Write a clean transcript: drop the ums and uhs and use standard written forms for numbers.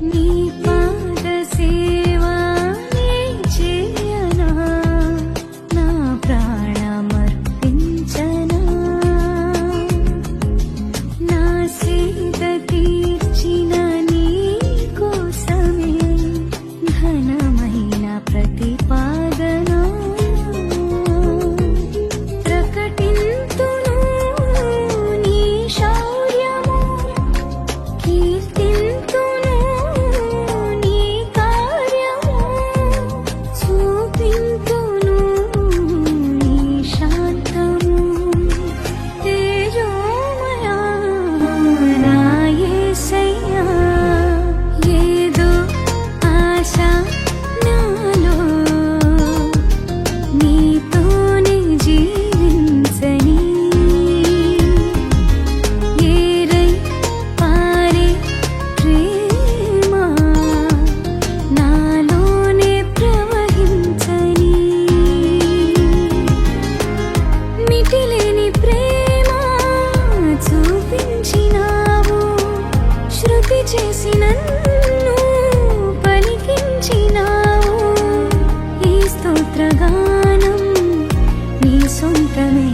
నీ పాద సేవా నే చేయనా, నా ప్రాణమర్పించనా. నా సేద తీర్చిన నీ కోసమే ఘనమైన ప్రతిపాదన ప్రకటింతును. నీ శౌర్యము కీర్తింతును, నీ కార్యము చూపింతును. నీ శాంతము తేజోమయా నా యేసయ్యా. ఏదో ఆశ నాలో నీతోనే జీవించని, ఏరై పారే ప్రేమ నాలోనే ప్రవహించని. మితిలేని ప్రేమ చూపించినావు, శృతి చేసి నన్ను పలికించినావు. ఈ స్తోత్రగానం నీ సొంతమే.